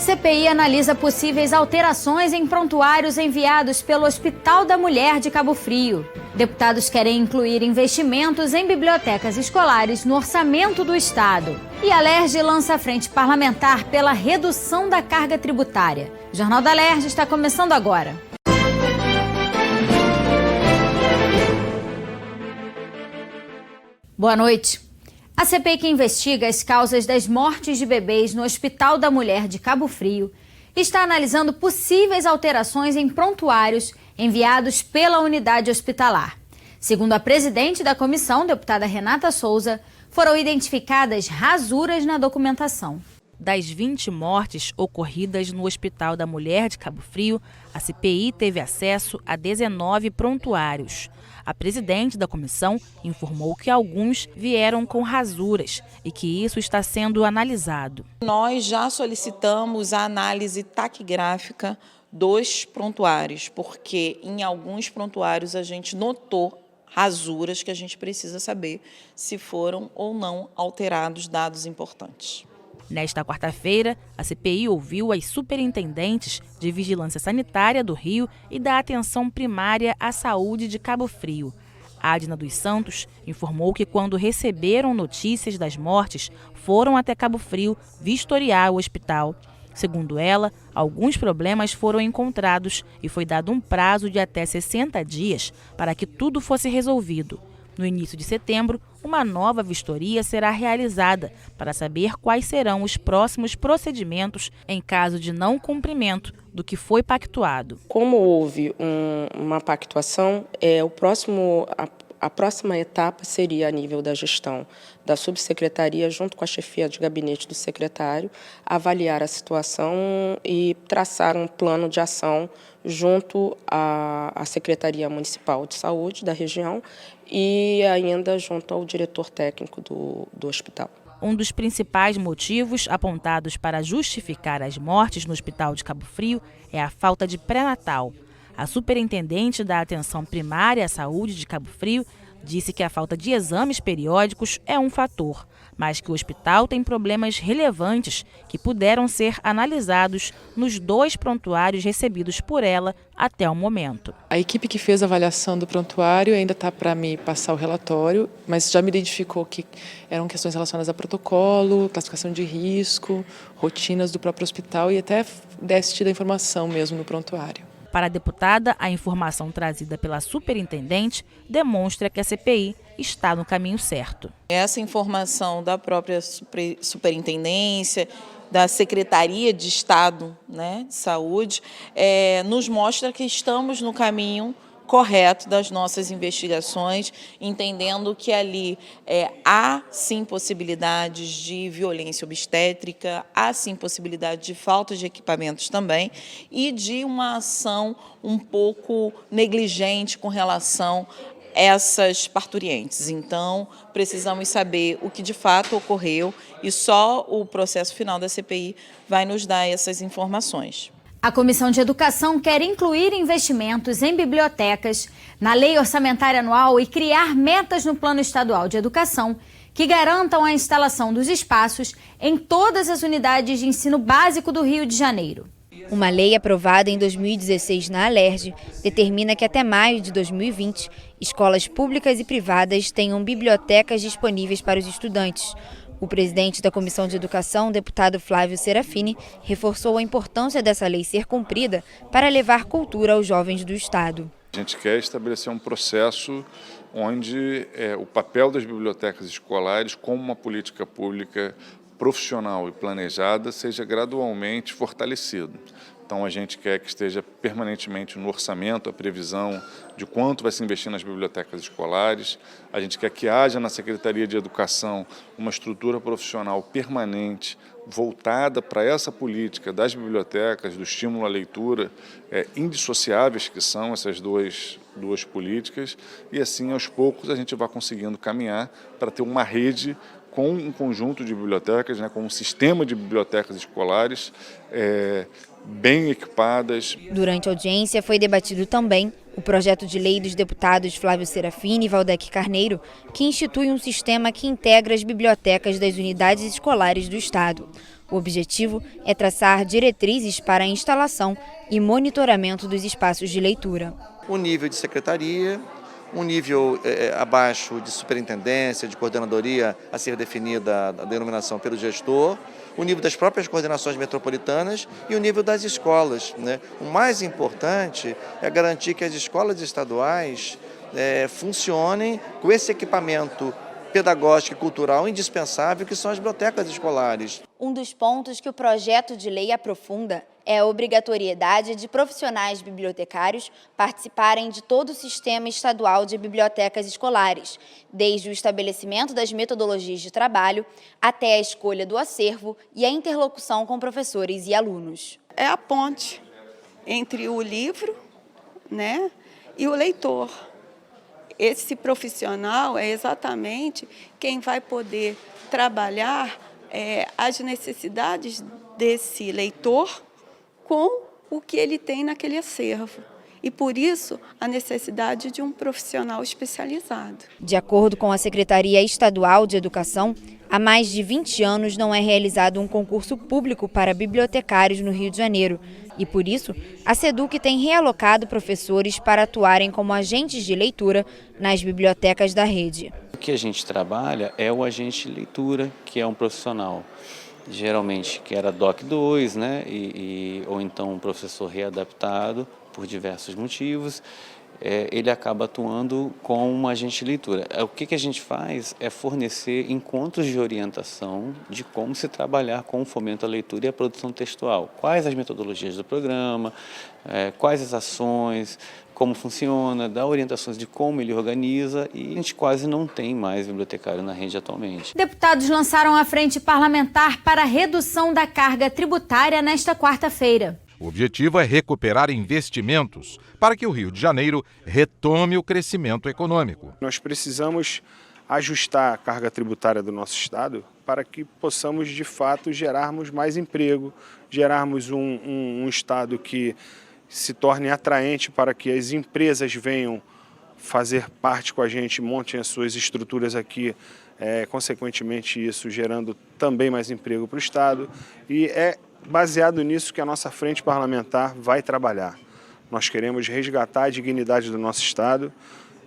CPI analisa possíveis alterações em prontuários enviados pelo Hospital da Mulher de Cabo Frio. Deputados querem incluir investimentos em bibliotecas escolares no orçamento do Estado. E a Alerj lança a frente parlamentar pela redução da carga tributária. O Jornal da Alerj está começando agora. Boa noite. A CPI que investiga as causas das mortes de bebês no Hospital da Mulher de Cabo Frio está analisando possíveis alterações em prontuários enviados pela unidade hospitalar. Segundo a presidente da comissão, deputada Renata Souza, foram identificadas rasuras na documentação. Das 20 mortes ocorridas no Hospital da Mulher de Cabo Frio, a CPI teve acesso a 19 prontuários. A presidente da comissão informou que alguns vieram com rasuras e que isso está sendo analisado. Nós já solicitamos a análise taquigráfica dos prontuários, porque em alguns prontuários a gente notou rasuras que a gente precisa saber se foram ou não alterados dados importantes. Nesta quarta-feira, a CPI ouviu as superintendentes de Vigilância Sanitária do Rio e da Atenção Primária à Saúde de Cabo Frio. Adna dos Santos informou que quando receberam notícias das mortes, foram até Cabo Frio vistoriar o hospital. Segundo ela, alguns problemas foram encontrados e foi dado um prazo de até 60 dias para que tudo fosse resolvido. No início de setembro, uma nova vistoria será realizada para saber quais serão os próximos procedimentos em caso de não cumprimento do que foi pactuado. Como houve uma pactuação, a próxima etapa seria a nível da gestão da subsecretaria, junto com a chefia de gabinete do secretário, avaliar a situação e traçar um plano de ação junto à Secretaria Municipal de Saúde da região e ainda junto ao diretor técnico do hospital. Um dos principais motivos apontados para justificar as mortes no Hospital de Cabo Frio é a falta de pré-natal. A superintendente da Atenção Primária à Saúde de Cabo Frio disse que a falta de exames periódicos é um fator, mas que o hospital tem problemas relevantes que puderam ser analisados nos 2 prontuários recebidos por ela até o momento. A equipe que fez a avaliação do prontuário ainda está para me passar o relatório, mas já me identificou que eram questões relacionadas a protocolo, classificação de risco, rotinas do próprio hospital e até déficit da informação mesmo no prontuário. Para a deputada, a informação trazida pela superintendente demonstra que a CPI está no caminho certo. Essa informação da própria superintendência, da Secretaria de Estado, de Saúde, nos mostra que estamos no caminho correto das nossas investigações, entendendo que ali há sim possibilidades de violência obstétrica, há sim possibilidade de falta de equipamentos também e de uma ação um pouco negligente com relação a essas parturientes. Então, precisamos saber o que de fato ocorreu e só o processo final da CPI vai nos dar essas informações. A Comissão de Educação quer incluir investimentos em bibliotecas na Lei Orçamentária Anual e criar metas no Plano Estadual de Educação que garantam a instalação dos espaços em todas as unidades de ensino básico do Rio de Janeiro. Uma lei aprovada em 2016 na Alerj determina que até maio de 2020, escolas públicas e privadas tenham bibliotecas disponíveis para os estudantes. O presidente da Comissão de Educação, deputado Flávio Serafini, reforçou a importância dessa lei ser cumprida para levar cultura aos jovens do Estado. A gente quer estabelecer um processo onde o papel das bibliotecas escolares como uma política pública profissional e planejada seja gradualmente fortalecido. Então, a gente quer que esteja permanentemente no orçamento a previsão de quanto vai se investir nas bibliotecas escolares. A gente quer que haja na Secretaria de Educação uma estrutura profissional permanente voltada para essa política das bibliotecas, do estímulo à leitura, indissociáveis que são essas duas políticas. E assim, aos poucos, a gente vai conseguindo caminhar para ter uma rede com um conjunto de bibliotecas, com um sistema de bibliotecas escolares bem equipadas. Durante a audiência foi debatido também o projeto de lei dos deputados Flávio Serafini e Valdec Carneiro, que institui um sistema que integra as bibliotecas das unidades escolares do Estado. O objetivo é traçar diretrizes para a instalação e monitoramento dos espaços de leitura. O nível de secretaria, um nível abaixo de superintendência, de coordenadoria a ser definida a denominação pelo gestor, o nível das próprias coordenações metropolitanas e o nível das escolas, né? O mais importante é garantir que as escolas estaduais funcionem com esse equipamento pedagógico e cultural indispensável que são as bibliotecas escolares. Um dos pontos que o projeto de lei aprofunda é a obrigatoriedade de profissionais bibliotecários participarem de todo o sistema estadual de bibliotecas escolares, desde o estabelecimento das metodologias de trabalho até a escolha do acervo e a interlocução com professores e alunos. É a ponte entre o livro, né, e o leitor. Esse profissional é exatamente quem vai poder trabalhar as necessidades desse leitor com o que ele tem naquele acervo. E, por isso, a necessidade de um profissional especializado. De acordo com a Secretaria Estadual de Educação, há mais de 20 anos não é realizado um concurso público para bibliotecários no Rio de Janeiro. E, por isso, a SEDUC tem realocado professores para atuarem como agentes de leitura nas bibliotecas da rede. O que a gente trabalha é o agente de leitura, que é um profissional, geralmente que era DOC 2, né? Ou então um professor readaptado por diversos motivos. Ele acaba atuando como um agente de leitura. O que a gente faz é fornecer encontros de orientação de como se trabalhar com o fomento à leitura e à produção textual. Quais as metodologias do programa, quais as ações, como funciona, dar orientações de como ele organiza, e a gente quase não tem mais bibliotecário na rede atualmente. Deputados lançaram a frente parlamentar para a redução da carga tributária nesta quarta-feira. O objetivo é recuperar investimentos para que o Rio de Janeiro retome o crescimento econômico. Nós precisamos ajustar a carga tributária do nosso estado para que possamos, de fato, gerarmos mais emprego, gerarmos um estado que se torne atraente para que as empresas venham fazer parte com a gente, montem as suas estruturas aqui, consequentemente isso gerando também mais emprego para o estado, e é baseado nisso que a nossa frente parlamentar vai trabalhar. Nós queremos resgatar a dignidade do nosso estado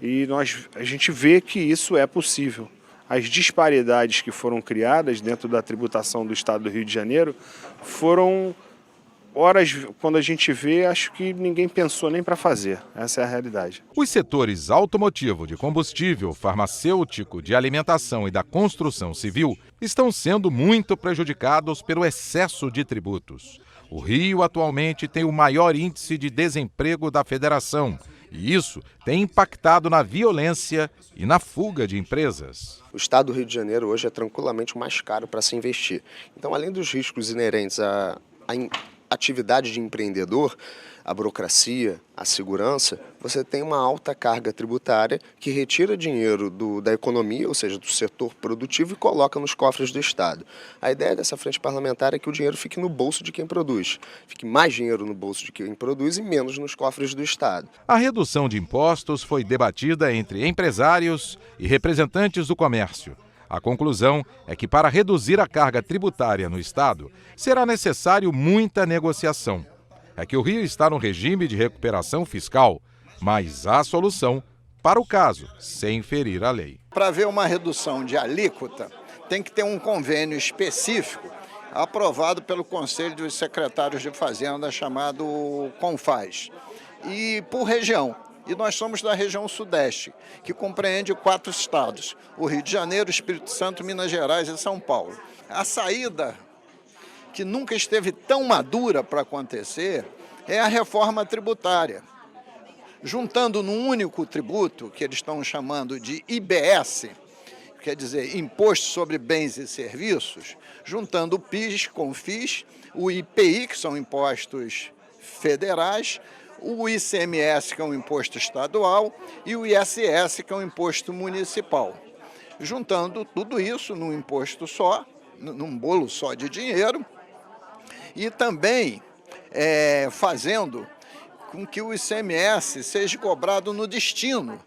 e a gente vê que isso é possível. As disparidades que foram criadas dentro da tributação do estado do Rio de Janeiro foram horas, quando a gente vê, acho que ninguém pensou nem para fazer. Essa é a realidade. Os setores automotivo, de combustível, farmacêutico, de alimentação e da construção civil estão sendo muito prejudicados pelo excesso de tributos. O Rio atualmente tem o maior índice de desemprego da federação e isso tem impactado na violência e na fuga de empresas. O estado do Rio de Janeiro hoje é tranquilamente o mais caro para se investir. Então, além dos riscos inerentes à atividade de empreendedor, a burocracia, a segurança, você tem uma alta carga tributária que retira dinheiro da economia, ou seja, do setor produtivo, e coloca nos cofres do Estado. A ideia dessa frente parlamentar é que o dinheiro fique no bolso de quem produz, fique mais dinheiro no bolso de quem produz e menos nos cofres do Estado. A redução de impostos foi debatida entre empresários e representantes do comércio. A conclusão é que, para reduzir a carga tributária no Estado, será necessário muita negociação. É que o Rio está no regime de recuperação fiscal, mas há solução para o caso, sem ferir a lei. Para haver uma redução de alíquota, tem que ter um convênio específico aprovado pelo Conselho dos Secretários de Fazenda, chamado CONFAS, e por região. E nós somos da região Sudeste, que compreende 4 estados: o Rio de Janeiro, Espírito Santo, Minas Gerais e São Paulo. A saída, que nunca esteve tão madura para acontecer, é a reforma tributária. Juntando num único tributo, que eles estão chamando de IBS, quer dizer, Imposto sobre Bens e Serviços, juntando o PIS com o FIS, o IPI, que são impostos federais, o ICMS, que é um imposto estadual, e o ISS, que é um imposto municipal. Juntando tudo isso num imposto só, num bolo só de dinheiro, e também fazendo com que o ICMS seja cobrado no destino,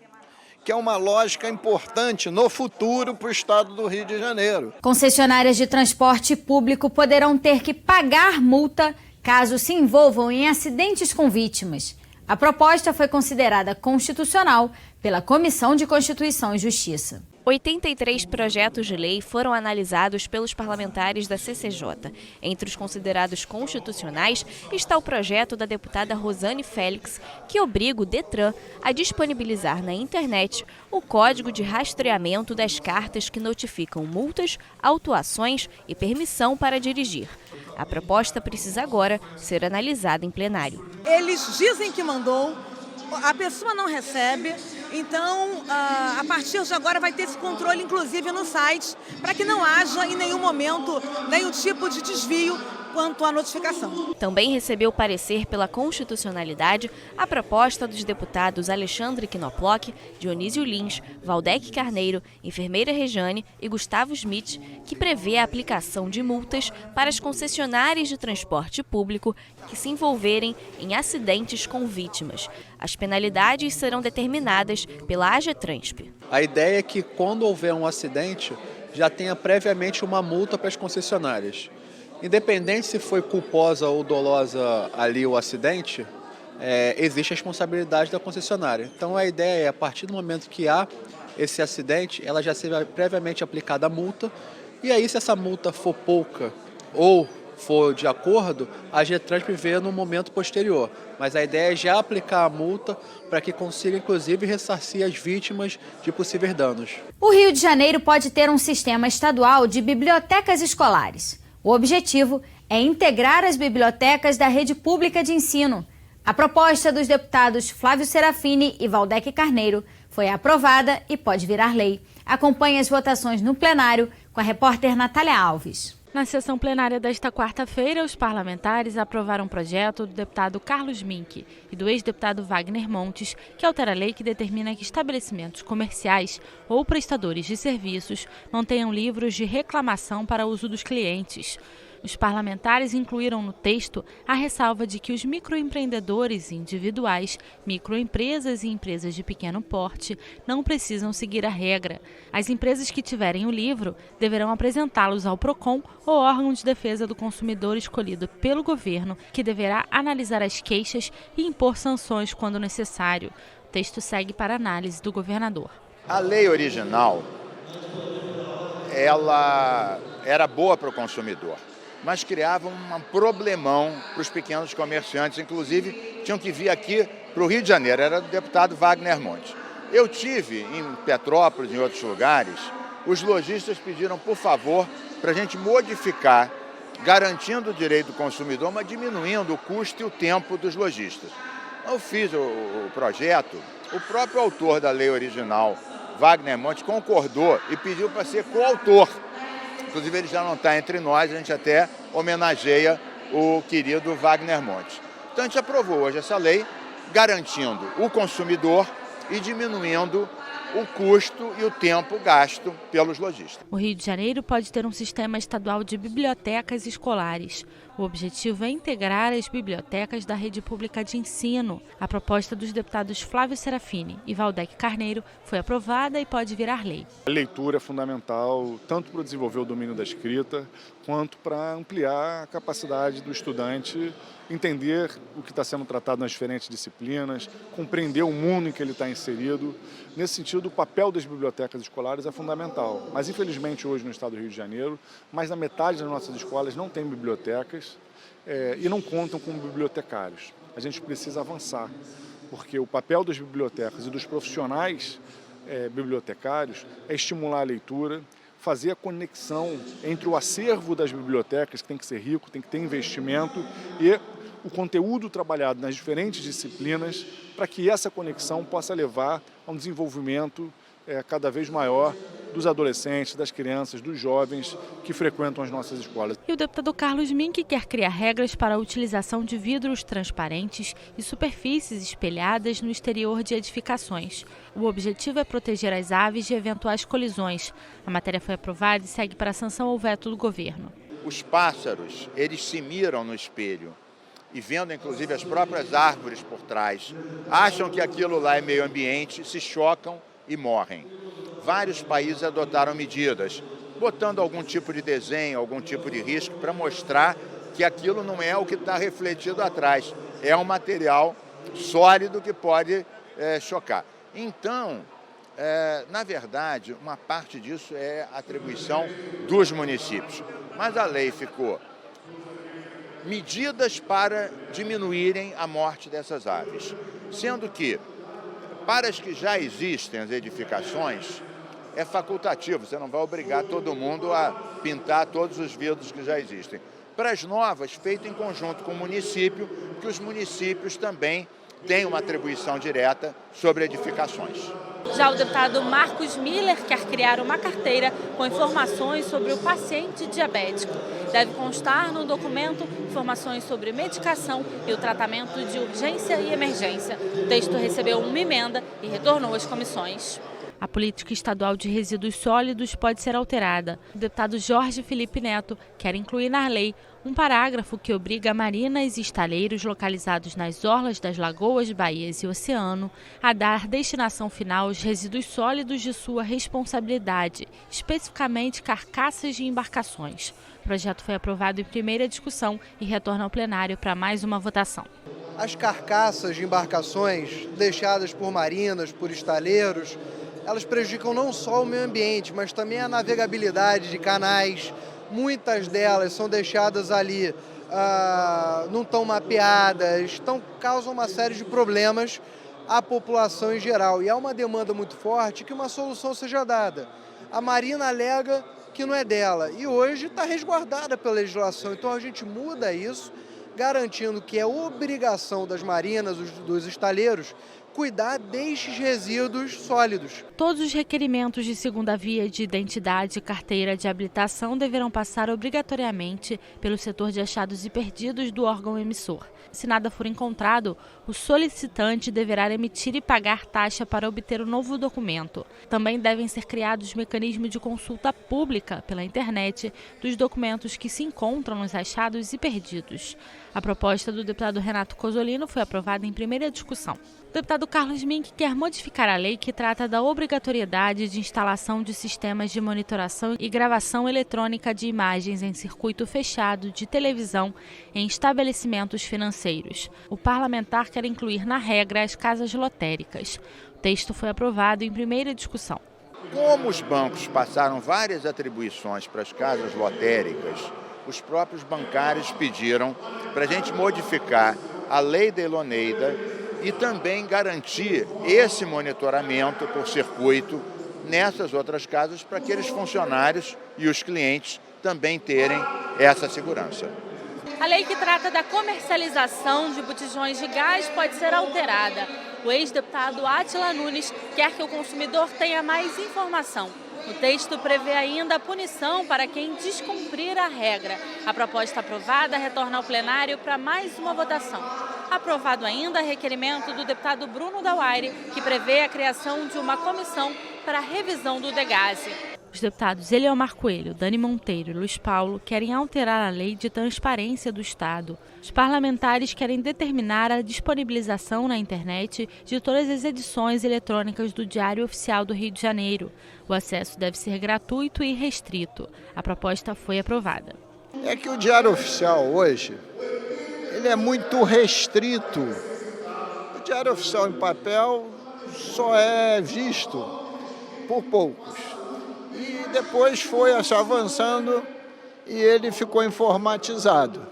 que é uma lógica importante no futuro para o estado do Rio de Janeiro. Concessionárias de transporte público poderão ter que pagar multa caso se envolvam em acidentes com vítimas. A proposta foi considerada constitucional pela Comissão de Constituição e Justiça. 83 projetos de lei foram analisados pelos parlamentares da CCJ. Entre os considerados constitucionais está o projeto da deputada Rosane Félix, que obriga o Detran a disponibilizar na internet o código de rastreamento das cartas que notificam multas, autuações e permissão para dirigir. A proposta precisa agora ser analisada em plenário. Eles dizem que mandou, a pessoa não recebe, então a partir de agora vai ter esse controle inclusive no site, para que não haja em nenhum momento nenhum tipo de desvio quanto à notificação. Também recebeu parecer pela constitucionalidade a proposta dos deputados Alexandre Knoploch, Dionísio Lins, Valdec Carneiro, enfermeira Rejane e Gustavo Schmidt, que prevê a aplicação de multas para as concessionárias de transporte público que se envolverem em acidentes com vítimas. As penalidades serão determinadas pela AGETRANSP. A ideia é que quando houver um acidente, já tenha previamente uma multa para as concessionárias. Independente se foi culposa ou dolosa ali o acidente, existe a responsabilidade da concessionária. Então a ideia é, a partir do momento que há esse acidente, ela já seja previamente aplicada a multa, e aí se essa multa for pouca ou for de acordo, a AGETRANSP vê no momento posterior. Mas a ideia é já aplicar a multa para que consiga, inclusive, ressarcir as vítimas de possíveis danos. O Rio de Janeiro pode ter um sistema estadual de bibliotecas escolares. O objetivo é integrar as bibliotecas da rede pública de ensino. A proposta dos deputados Flávio Serafini e Valdec Carneiro foi aprovada e pode virar lei. Acompanhe as votações no plenário com a repórter Natália Alves. Na sessão plenária desta quarta-feira, os parlamentares aprovaram um projeto do deputado Carlos Mink e do ex-deputado Wagner Montes, que altera a lei que determina que estabelecimentos comerciais ou prestadores de serviços não tenham livros de reclamação para uso dos clientes. Os parlamentares incluíram no texto a ressalva de que os microempreendedores individuais, microempresas e empresas de pequeno porte não precisam seguir a regra. As empresas que tiverem o livro deverão apresentá-los ao PROCON ou órgão de defesa do consumidor escolhido pelo governo, que deverá analisar as queixas e impor sanções quando necessário. O texto segue para análise do governador. A lei original, ela era boa para o consumidor, mas criava um problemão para os pequenos comerciantes, inclusive tinham que vir aqui para o Rio de Janeiro, era do deputado Wagner Montes. Eu tive em Petrópolis, em outros lugares, os lojistas pediram, por favor, para a gente modificar, garantindo o direito do consumidor, mas diminuindo o custo e o tempo dos lojistas. Eu fiz o projeto, o próprio autor da lei original, Wagner Montes, concordou e pediu para ser coautor. Inclusive, ele já não está entre nós, a gente até homenageia o querido Wagner Montes. Então, a gente aprovou hoje essa lei, garantindo o consumidor e diminuindo o custo e o tempo gasto pelos lojistas. O Rio de Janeiro pode ter um sistema estadual de bibliotecas escolares. O objetivo é integrar as bibliotecas da rede pública de ensino. A proposta dos deputados Flávio Serafini e Valdec Carneiro foi aprovada e pode virar lei. A leitura é fundamental, tanto para desenvolver o domínio da escrita, quanto para ampliar a capacidade do estudante entender o que está sendo tratado nas diferentes disciplinas, compreender o mundo em que ele está inserido. Nesse sentido, o papel das bibliotecas escolares é fundamental. Mas, infelizmente, hoje no estado do Rio de Janeiro, mais da metade das nossas escolas não tem bibliotecas e não contam com bibliotecários. A gente precisa avançar, porque o papel das bibliotecas e dos profissionais bibliotecários é estimular a leitura, fazer a conexão entre o acervo das bibliotecas, que tem que ser rico, tem que ter investimento, e o conteúdo trabalhado nas diferentes disciplinas, para que essa conexão possa levar a um desenvolvimento cada vez maior dos adolescentes, das crianças, dos jovens que frequentam as nossas escolas. E o deputado Carlos Mink quer criar regras para a utilização de vidros transparentes e superfícies espelhadas no exterior de edificações. O objetivo é proteger as aves de eventuais colisões. A matéria foi aprovada e segue para a sanção ou veto do governo. Os pássaros, eles se miram no espelho e vendo inclusive as próprias árvores por trás, acham que aquilo lá é meio ambiente, se chocam e morrem. Vários países adotaram medidas, botando algum tipo de desenho, algum tipo de risco, para mostrar que aquilo não é o que está refletido atrás. É um material sólido que pode chocar. Então, na verdade, uma parte disso é atribuição dos municípios. Mas a lei ficou medidas para diminuírem a morte dessas aves, sendo que, para as que já existem, as edificações, é facultativo, você não vai obrigar todo mundo a pintar todos os vidros que já existem. Para as novas, feito em conjunto com o município, que os municípios também têm uma atribuição direta sobre edificações. Já o deputado Marcos Miller quer criar uma carteira com informações sobre o paciente diabético. Deve constar no documento informações sobre medicação e o tratamento de urgência e emergência. O texto recebeu uma emenda e retornou às comissões. A política estadual de resíduos sólidos pode ser alterada. O deputado Jorge Felipe Neto quer incluir na lei um parágrafo que obriga marinas e estaleiros localizados nas orlas das lagoas, baías e oceano a dar destinação final aos resíduos sólidos de sua responsabilidade, especificamente carcaças de embarcações. O projeto foi aprovado em primeira discussão e retorna ao plenário para mais uma votação. As carcaças de embarcações deixadas por marinas, por estaleiros, elas prejudicam não só o meio ambiente, mas também a navegabilidade de canais. Muitas delas são deixadas ali, não estão mapeadas, causam uma série de problemas à população em geral. E há uma demanda muito forte que uma solução seja dada. A Marina alega que não é dela e hoje está resguardada pela legislação. Então a gente muda isso, garantindo que é obrigação das marinas, dos estaleiros, cuidar destes resíduos sólidos. Todos os requerimentos de segunda via de identidade e carteira de habilitação deverão passar obrigatoriamente pelo setor de achados e perdidos do órgão emissor. Se nada for encontrado, o solicitante deverá emitir e pagar taxa para obter o novo documento. Também devem ser criados mecanismos de consulta pública pela internet dos documentos que se encontram nos achados e perdidos. A proposta do deputado Renato Cozzolino foi aprovada em primeira discussão. O deputado Carlos Mink quer modificar a lei que trata da obrigatoriedade de instalação de sistemas de monitoração e gravação eletrônica de imagens em circuito fechado de televisão em estabelecimentos financeiros. O parlamentar quer incluir na regra as casas lotéricas. O texto foi aprovado em primeira discussão. Como os bancos passaram várias atribuições para as casas lotéricas, os próprios bancários pediram para a gente modificar a lei da Eloneida e também garantir esse monitoramento por circuito nessas outras casas para aqueles funcionários e os clientes também terem essa segurança. A lei que trata da comercialização de botijões de gás pode ser alterada. O ex-deputado Átila Nunes quer que o consumidor tenha mais informação. O texto prevê ainda a punição para quem descumprir a regra. A proposta aprovada retorna ao plenário para mais uma votação. Aprovado ainda requerimento do deputado Bruno Dauaire, que prevê a criação de uma comissão para a revisão do Degase. Os deputados Eliomar Coelho, Dani Monteiro e Luiz Paulo querem alterar a lei de transparência do Estado. Os parlamentares querem determinar a disponibilização na internet de todas as edições eletrônicas do Diário Oficial do Rio de Janeiro. O acesso deve ser gratuito e restrito. A proposta foi aprovada. É que o Diário Oficial hoje, ele é muito restrito. O Diário Oficial em papel só é visto por poucos. E depois foi avançando e ele ficou informatizado.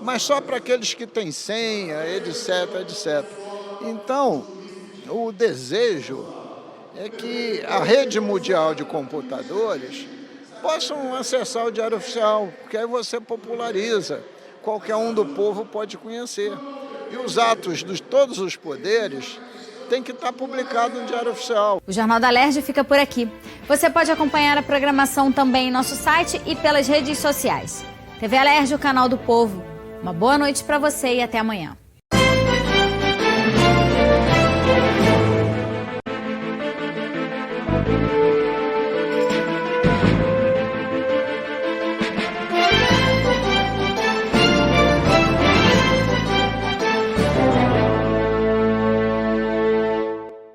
Mas só para aqueles que têm senha, etc, etc. Então, o desejo é que a rede mundial de computadores possam acessar o Diário Oficial, porque aí você populariza. Qualquer um do povo pode conhecer. E os atos de todos os poderes tem que estar publicado no Diário Oficial. O Jornal da Alerj fica por aqui. Você pode acompanhar a programação também em nosso site e pelas redes sociais. TV Alerj, o canal do povo. Uma boa noite para você e até amanhã.